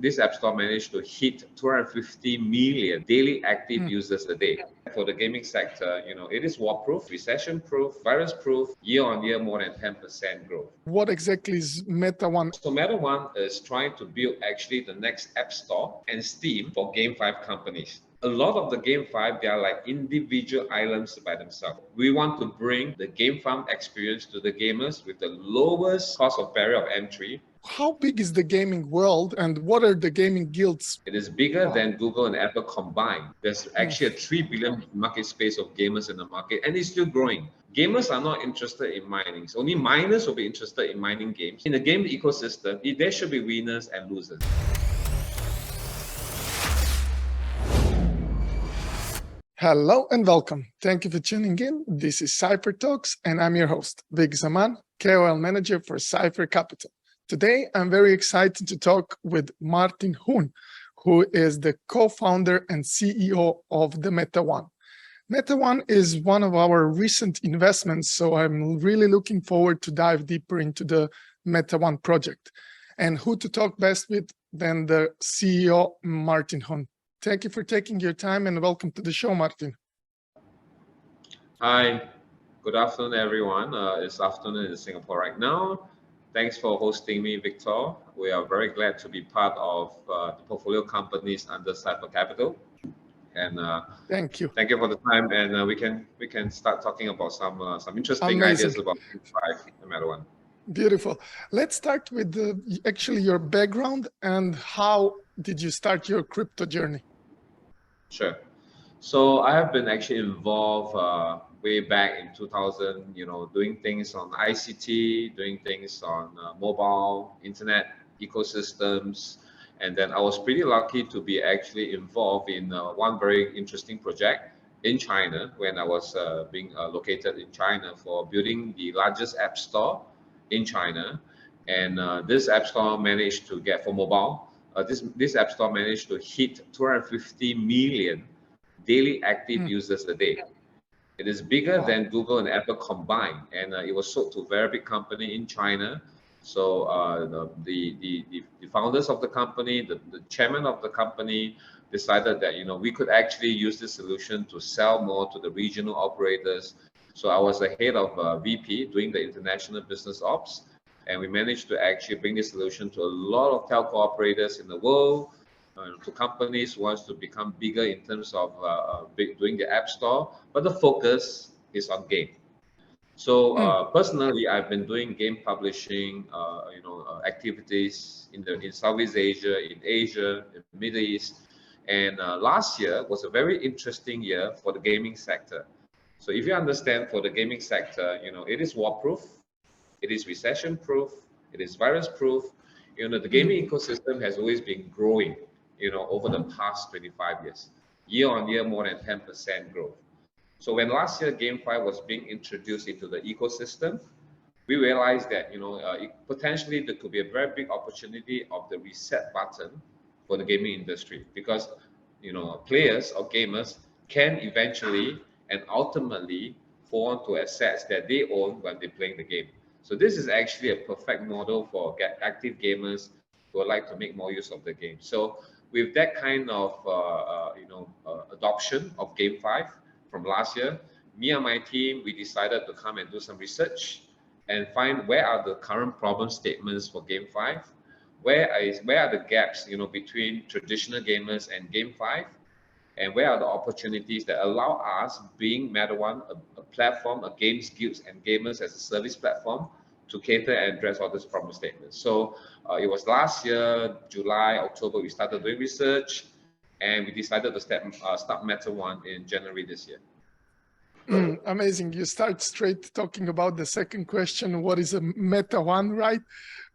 This app store managed to hit 250 million daily active users a day. For the gaming sector, it is war-proof, recession-proof, virus-proof, year-on-year more than 10% growth. What exactly is MetaOne? So MetaOne is trying to build actually the next app store and Steam for GameFi companies. A lot of the GameFi, they are like individual islands by themselves. We want to bring the GameFi experience to the gamers with the lowest cost of barrier of entry. How big is the gaming world and what are the gaming guilds? It is bigger than Google and Apple combined. There's actually a 3 billion market space of gamers in the market, and it's still growing. Gamers are not interested in mining. So only miners will be interested in mining games. In the game ecosystem, there should be winners and losers. Hello and welcome. Thank you for tuning in. This is Cypher Talks and I'm your host, Viktor Zaman, KOL manager for Cypher Capital. Today, I'm very excited to talk with Marrtin Hoon, who is the co-founder and CEO of the MetaOne. MetaOne is one of our recent investments, so I'm really looking forward to dive deeper into the MetaOne project. And who to talk best with than the CEO, Marrtin Hoon. Thank you for taking your time and welcome to the show, Marrtin. Hi, good afternoon, everyone. It's afternoon in Singapore right now. Thanks for hosting me, Victor. We are very glad to be part of the portfolio companies under Cypher Capital. And thank you. Thank you for the time. And we can start talking about some interesting ideas about GameFi and MetaOne. Beautiful. Let's start with actually your background and how did you start your crypto journey? Sure. So I have been actually involved way back in 2000, doing things on ICT, doing things on mobile, internet ecosystems. And then I was pretty lucky to be actually involved in one very interesting project in China when I was being located in China for building the largest app store in China. And this app store managed to get for mobile, this app store managed to hit 250 million daily active users a day. It is bigger than Google and Apple combined, and it was sold to a very big company in China. So the founders of the company, the chairman of the company decided that we could actually use this solution to sell more to the regional operators. So I was the head of VP doing the international business ops, and we managed to actually bring this solution to a lot of telco operators in the world, to companies who wants to become bigger in terms of doing the app store, but the focus is on game. So personally, I've been doing game publishing, activities in Southeast Asia, in Asia, in the Middle East, and last year was a very interesting year for the gaming sector. So if you understand, for the gaming sector, it is war-proof, it is recession-proof, it is virus-proof. The gaming ecosystem has always been growing, over the past 25 years, year-on-year more than 10% growth. So when last year GameFi was being introduced into the ecosystem, we realized that potentially there could be a very big opportunity of the reset button for the gaming industry, because players or gamers can eventually and ultimately hold on to assets that they own when they're playing the game. So this is actually a perfect model for active gamers who would like to make more use of the game. So with that kind of adoption of GameFi from last year, me and my team, we decided to come and do some research and find where are the current problem statements for GameFi, where are the gaps between traditional gamers and GameFi, and where are the opportunities that allow us, being MetaOne, a platform, a games guilds and gamers as a service platform, to cater and address all these problem statements. So it was last year, July, October, we started doing research, and we decided to start MetaOne in January this year. Amazing. You start straight talking about the second question, what is a MetaOne, right?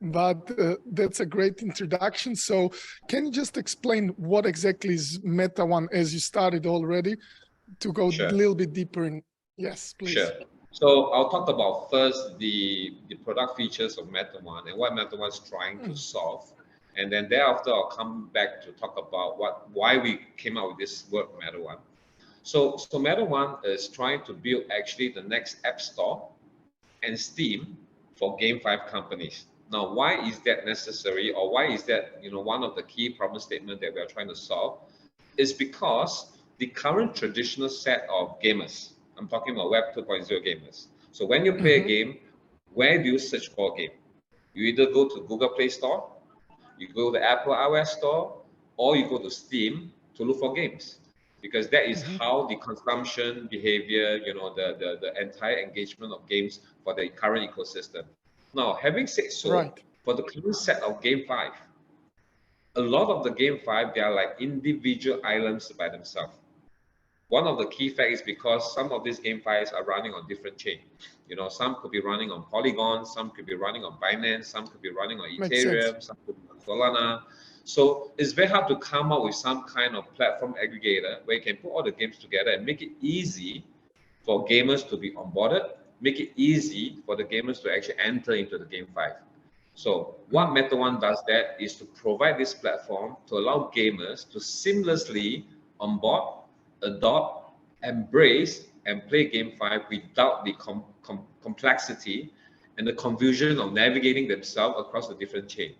But that's a great introduction. So can you just explain what exactly is MetaOne as you started already, to go a little bit deeper in? Yes, please. Sure. So I'll talk about first the product features of MetaOne and what MetaOne is trying to solve. And then thereafter, I'll come back to talk about why we came out with this word MetaOne. So MetaOne is trying to build actually the next app store and Steam for GameFi companies. Now, why is that necessary, or why is that, one of the key problem statement that we are trying to solve? Is because the current traditional set of gamers, I'm talking about Web 2.0 gamers. So when you play a game, where do you search for a game? You either go to Google Play Store, you go to Apple iOS Store, or you go to Steam to look for games, because that is how the consumption behavior, the entire engagement of games for the current ecosystem. Now, having said so, Right. for the current set of GameFi, a lot of the GameFi, they are like individual islands by themselves. One of the key facts is because some of these GameFis are running on different chains. Some could be running on Polygon, some could be running on Binance, some could be running on Makes sense. Ethereum, some could be on Solana. So it's very hard to come up with some kind of platform aggregator where you can put all the games together and make it easy for gamers to be onboarded, make it easy for the gamers to actually enter into the GameFi. So what MetaOne does that is to provide this platform to allow gamers to seamlessly onboard, adopt, embrace, and play GameFi without the complexity and the confusion of navigating themselves across the different chains.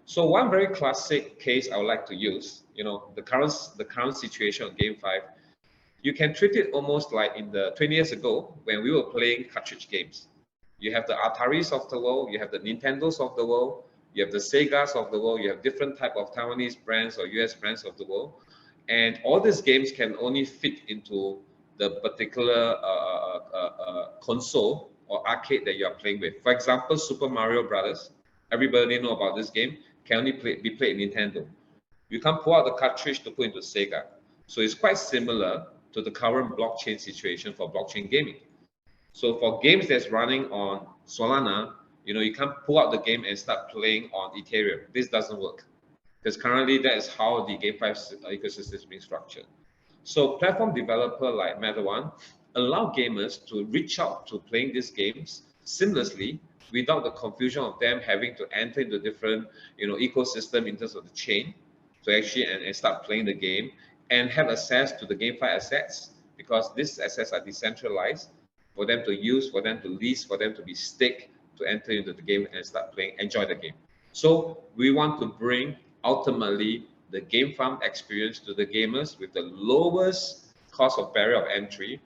So one very classic case I would like to use, the current situation of GameFi, you can treat it almost like in the 20 years ago when we were playing cartridge games. You have the Ataris of the world, you have the Nintendos of the world, you have the Segas of the world, you have different type of Taiwanese brands or US brands of the world. And all these games can only fit into the particular console or arcade that you are playing with. For example, Super Mario Brothers, everybody know about this game, can only be played in Nintendo. You can't pull out the cartridge to put into Sega. So it's quite similar to the current blockchain situation for blockchain gaming. So for games that's running on Solana, you can't pull out the game and start playing on Ethereum. This doesn't work, because currently that is how the GameFi ecosystem is being structured. So platform developer like MetaOne allow gamers to reach out to playing these games seamlessly without the confusion of them having to enter into different ecosystem in terms of the chain to actually and start playing the game and have access to the GameFi assets, because these assets are decentralized for them to use, for them to lease, for them to be staked to enter into the game and start playing, enjoy the game. So we want to bring ultimately the game farm experience to the gamers with the lowest cost of barrier of entry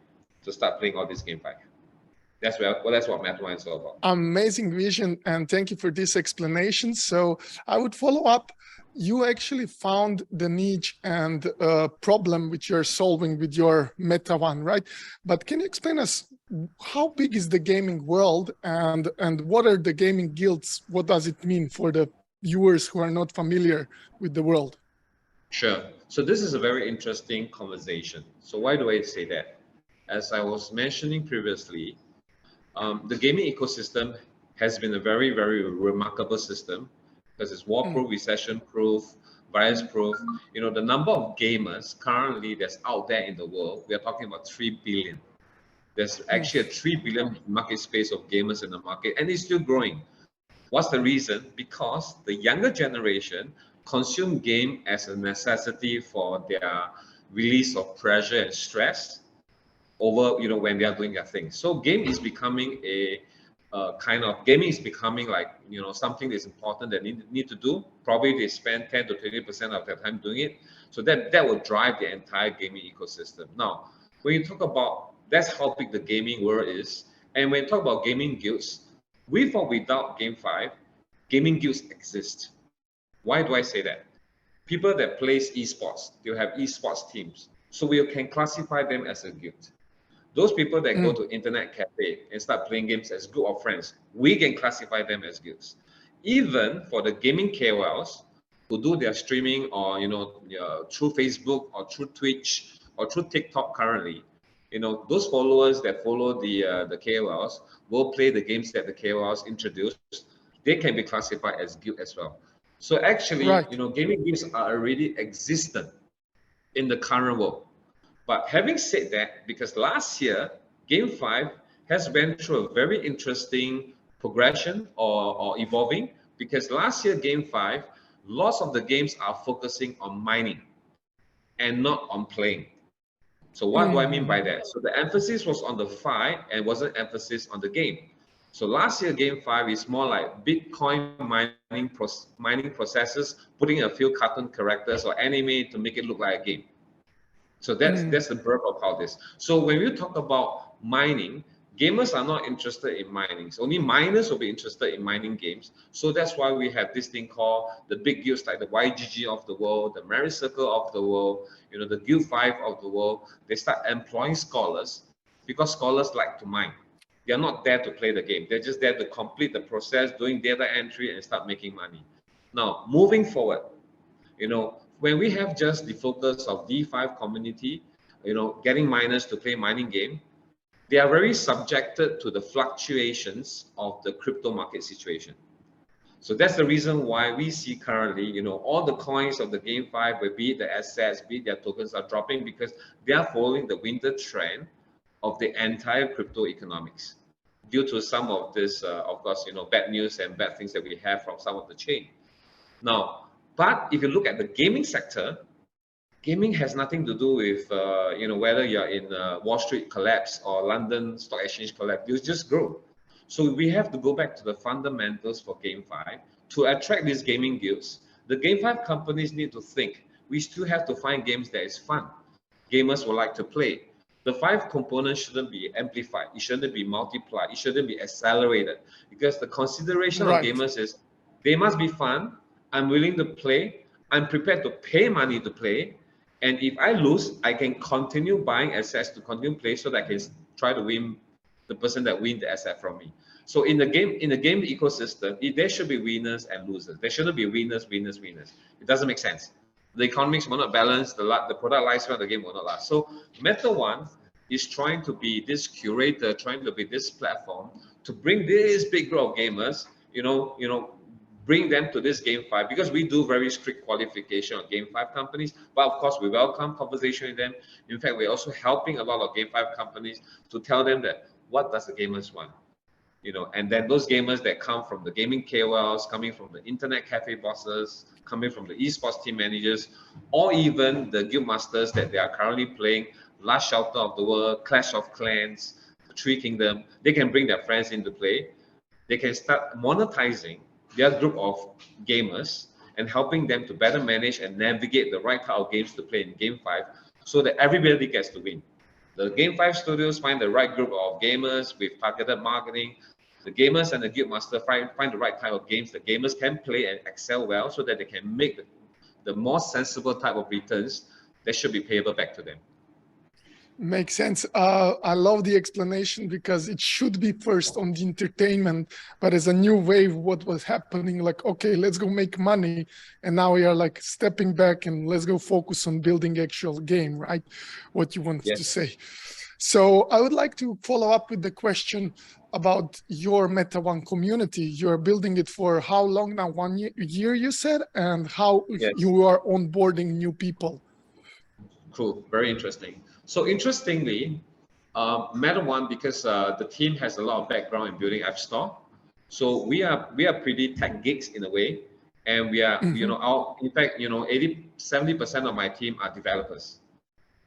to start playing all these GameFi. That's what MetaOne is all about. Amazing vision, and thank you for this explanation. So I would follow up. You actually found the niche and problem which you're solving with your MetaOne, right? But can you explain us how big is the gaming world, and what are the gaming guilds? What does it mean for the viewers who are not familiar with the world? Sure. So this is a very interesting conversation. So why do I say that? As I was mentioning previously, the gaming ecosystem has been a very, very remarkable system, because it's war-proof, recession-proof, virus-proof. The number of gamers currently that's out there in the world, we are talking about 3 billion. There's actually a 3 billion market space of gamers in the market, and it's still growing. What's the reason? Because the younger generation consume game as a necessity for their release of pressure and stress over, when they are doing their thing. So gaming is becoming gaming is becoming like, something that's important that need to do. Probably they spend 10 to 20% of their time doing it. So that will drive the entire gaming ecosystem. Now, when you talk about, that's how big the gaming world is. And when you talk about gaming guilds, with or without GameFi, gaming guilds exist. Why do I say that? People that plays esports, they'll have esports teams. So we can classify them as a guild. Those people that go to internet cafe and start playing games as group of friends, we can classify them as guilds. Even for the gaming KOLs who do their streaming or through Facebook or through Twitch or through TikTok currently, those followers that follow the KOLs will play the games that the KOLs introduce. They can be classified as guild as well. So actually, Right. Gaming guilds are already existent in the current world. But having said that, because last year, GameFi has went through a very interesting progression or evolving, because last year, GameFi, lots of the games are focusing on mining and not on playing. So what do I mean by that? So the emphasis was on the fi and wasn't emphasis on the game. So last year, GameFi is more like Bitcoin mining processes, putting a few cartoon characters or anime to make it look like a game. So that's the birth of how this. So when we talk about mining, gamers are not interested in mining. So only miners will be interested in mining games. So that's why we have this thing called the big guilds like the YGG of the world, the Marriott Circle of the world, you know, the Guild 5 of the world. They start employing scholars because scholars like to mine. They're not there to play the game. They're just there to complete the process, doing data entry and start making money. Now, moving forward, you know, when we have just the focus of D5 community, you know, getting miners to play mining game, they are very subjected to the fluctuations of the crypto market situation. So that's the reason why we see currently, you know, all the coins of the GameFi, be it the assets, be it their tokens, are dropping because they are following the winter trend of the entire crypto economics due to some of this, of course, you know, bad news and bad things that we have from some of the chain. Now, but if you look at the gaming sector, gaming has nothing to do with, you know, whether you're in Wall Street collapse or London Stock Exchange collapse. You just grow. So we have to go back to the fundamentals for GameFi to attract these gaming guilds. The GameFi companies need to think. We still have to find games that is fun. Gamers will like to play. The 5 components shouldn't be amplified. It shouldn't be multiplied. It shouldn't be accelerated, because the consideration of gamers is they must be fun. I'm willing to play. I'm prepared to pay money to play. And if I lose, I can continue buying assets to continue play so that I can try to win the person that wins the asset from me. So in the game ecosystem, there should be winners and losers. There shouldn't be winners. It doesn't make sense. The economics will not balance, the product lifespan of the game will not last. So MetaOne is trying to be this curator, trying to be this platform to bring this big group of gamers, bring them to this GameFi, because we do very strict qualification of GameFi companies. But of course, we welcome conversation with them. In fact, we're also helping a lot of GameFi companies to tell them that what does the gamers want, and then those gamers that come from the gaming KOLs, coming from the internet cafe bosses, coming from the esports team managers, or even the guild masters that they are currently playing Last Shelter of the World, Clash of Clans, Three Kingdom, they can bring their friends into play. They can start monetizing their group of gamers and helping them to better manage and navigate the right type of games to play in Game 5 so that everybody gets to win. The Game 5 studios find the right group of gamers with targeted marketing. The gamers and the guild master find the right type of games the gamers can play and excel well so that they can make the more sensible type of returns that should be payable back to them. Makes sense. I love the explanation, because it should be first on the entertainment, but as a new wave, what was happening, like, okay, let's go make money. And now we are like stepping back and let's go focus on building actual game, right? What you wanted to say. So I would like to follow up with the question about your MetaOne community. You're building it for how long now? 1 year, you said, and how you are onboarding new people. Cool, very interesting. So interestingly, MetaOne, because the team has a lot of background in building App Store, so we are pretty tech geeks in a way, and we are in fact 70% of my team are developers,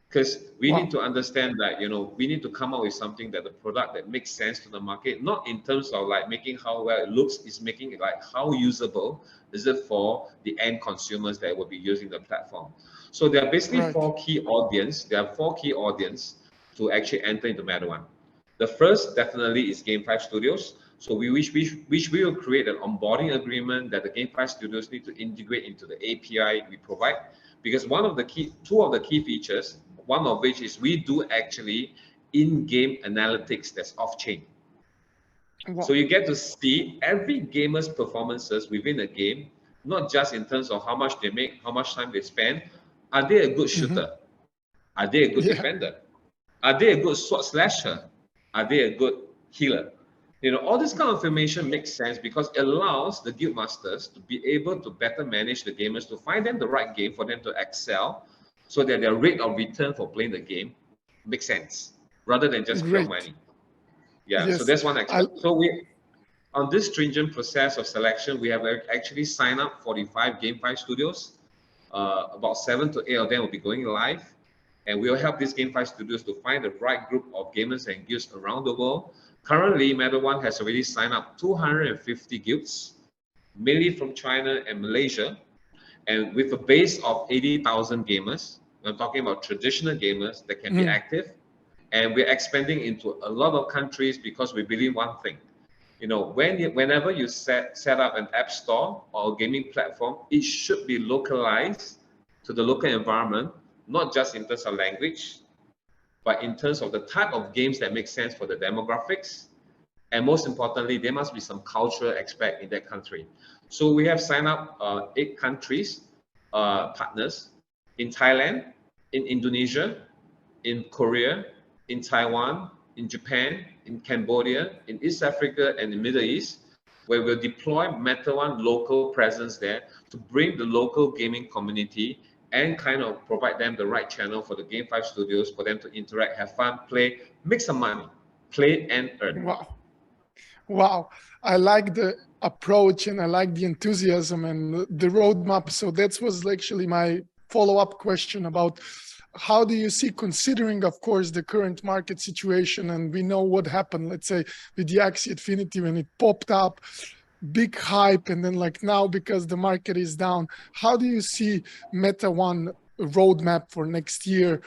because we need to understand that we need to come up with something that the product that makes sense to the market, not in terms of like making how well it looks, is making it like how usable is it for the end consumers that will be using the platform. So there are basically 4 key audience. There are 4 key audience to actually enter into MetaOne. The first definitely is Game5 Studios. So we will create an onboarding agreement that the Game5 Studios need to integrate into the API we provide, because two of the key features, one of which is we do actually in-game analytics that's off-chain. So you get to see every gamer's performances within a game, not just in terms of how much they make, how much time they spend. Are they a good shooter? Are they a good defender? Are they a good sword slasher? Are they a good healer? All this kind of information makes sense because it allows the guild masters to be able to better manage the gamers, to find them the right game for them to excel, so that their rate of return for playing the game makes sense, rather than just pure money. So that's one example. So on this stringent process of selection, we have actually signed up 45 GameFi studios. About 7 to 8 of them will be going live, and we'll help these GameFi studios to find the right group of gamers and guilds around the world. Currently, MetaOne has already signed up 250 guilds, mainly from China and Malaysia, and with a base of 80,000 gamers. I'm talking about traditional gamers that can be active, and we're expanding into a lot of countries because we believe one thing. Whenever you set up an app store or a gaming platform, it should be localized to the local environment, not just in terms of language, but in terms of the type of games that make sense for the demographics. And most importantly, there must be some cultural aspect in that country. So we have signed up 8 countries, partners, in Thailand, in Indonesia, in Korea, in Taiwan, in Japan, in Cambodia, in East Africa, and the Middle East, where we'll deploy MetaOne local presence there to bring the local gaming community and kind of provide them the right channel for the GameFi studios for them to interact, have fun, play, make some money, play and earn. Wow. Wow. I like the approach and I like the enthusiasm and the roadmap. So that was actually my follow-up question about how do you see, considering, of course, the current market situation, and we know what happened, let's say, with the Axie Infinity when it popped up, big hype, and then like now because the market is down, how do you see MetaOne roadmap for next year,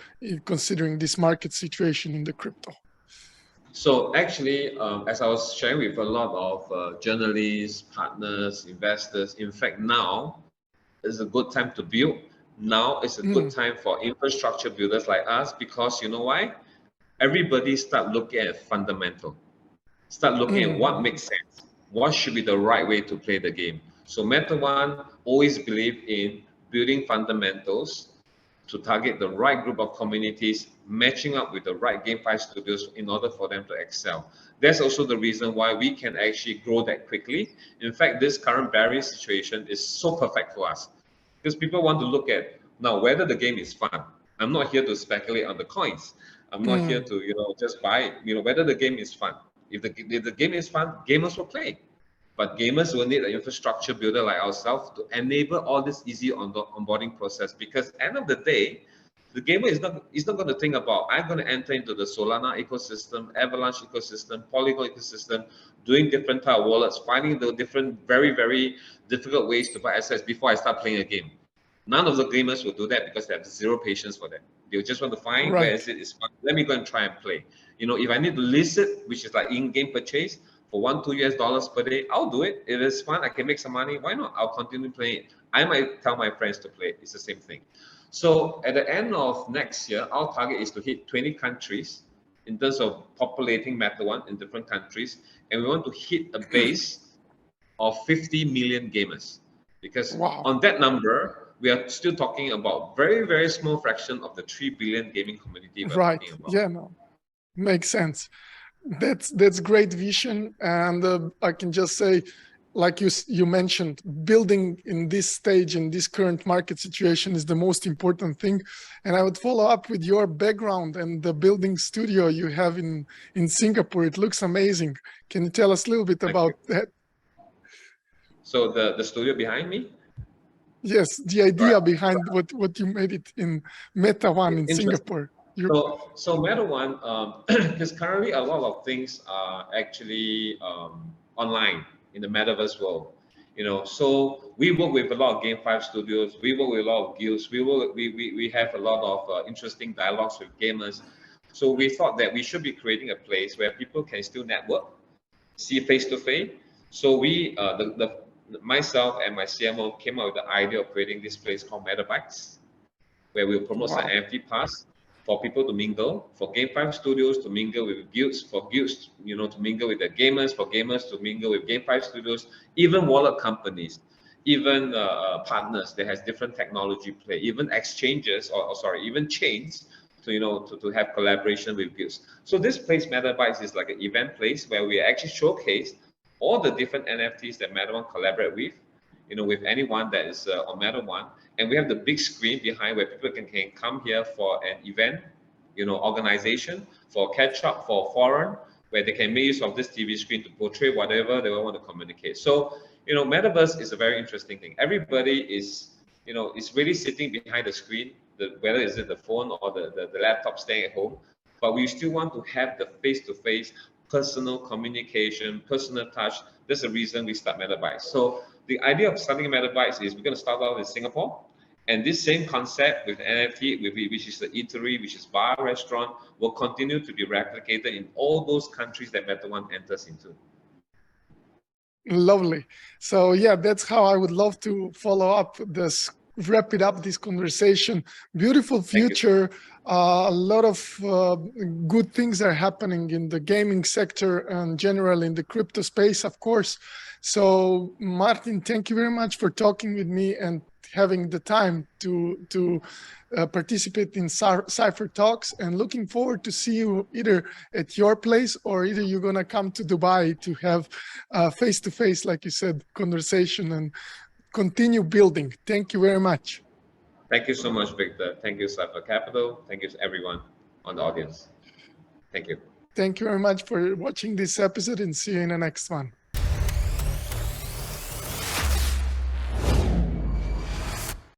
considering this market situation in the crypto? So actually, as I was sharing with a lot of journalists, partners, investors, in fact, now is a good time to build. Now is a good time for infrastructure builders like us, because you know why? Everybody start looking at fundamental, start looking at what makes sense, what should be the right way to play the game. So MetaOne always believe in building fundamentals to target the right group of communities, matching up with the right GameFi studios in order for them to excel. That's also the reason why we can actually grow that quickly. In fact, this current barrier situation is so perfect for us, because people want to look at now whether the game is fun. I'm not here to speculate on the coins. I'm not here to just buy it. Whether the game is fun. If the game is fun, gamers will play. But gamers will need an infrastructure builder like ourselves to enable all this easy onboarding process. Because at the end of the day, the gamer is not going to think about, I'm going to enter into the Solana ecosystem, Avalanche ecosystem, Polygon ecosystem, doing different type of wallets, finding the different very, very difficult ways to buy assets before I start playing a game. None of the gamers will do that because they have zero patience for that. They just want to find where is it is fun. Let me go and try and play. If I need to list it, which is like in-game purchase, for $1-2 per day, I'll do it. If it's fun, I can make some money. Why not? I'll continue playing it. I might tell my friends to play it. It's the same thing. So at the end of next year, our target is to hit 20 countries in terms of populating MetaOne in different countries. And we want to hit a base of 50 million gamers. Because on that number, we are still talking about very, very small fraction of the 3 billion gaming community we're talking about. Yeah, no, makes sense. That's great vision, and I can just say, like you mentioned, building in this stage, in this current market situation, is the most important thing. And I would follow up with your background and the building studio you have in Singapore. It looks amazing. Can you tell us a little bit about that? So the studio behind me? Yes, the idea behind what you made it in MetaOne in Singapore. So MetaOne, because currently a lot of things are actually online in the metaverse world. So we work with a lot of GameFi studios. We work with a lot of guilds. We have a lot of interesting dialogues with gamers. So we thought that we should be creating a place where people can still network, see face to face. So we, myself and my CMO came up with the idea of creating this place called MetaBytes, where we'll promote an NFT pass for people to mingle, for GameFi studios to mingle with guilds, for guilds, to mingle with the gamers, for gamers to mingle with GameFi studios, even wallet companies, even partners that has different technology play, even exchanges, even chains to have collaboration with guilds. So this place, MetaBytes, is like an event place where we actually showcase all the different NFTs that MetaOne collaborate with anyone that is on MetaOne. And we have the big screen behind where people can come here for an event, organization, for catch up, for forum, where they can make use of this TV screen to portray whatever they want to communicate. So, Metaverse is a very interesting thing. Everybody is really sitting behind the screen, whether it's the phone or the laptop staying at home, but we still want to have the face-to-face personal communication, personal touch. That's the reason we start MetaBytes. So the idea of starting MetaBytes is we're going to start out in Singapore. And this same concept with NFT, which is the eatery, which is bar, restaurant, will continue to be replicated in all those countries that MetaOne enters into. Lovely. So yeah, that's how I would love to follow up this, wrap it up, this conversation. Beautiful future. A lot of good things are happening in the gaming sector and generally in the crypto space, of course. So Marrtin, thank you very much for talking with me and having the time to participate in Cypher Talks, and looking forward to see you either at your place or either you're going to come to Dubai to have face-to-face, like you said, conversation and continue building. Thank you very much. Thank you so much, Victor. Thank you, Cypher Capital. Thank you to everyone on the audience. Thank you. Thank you very much for watching this episode, and see you in the next one.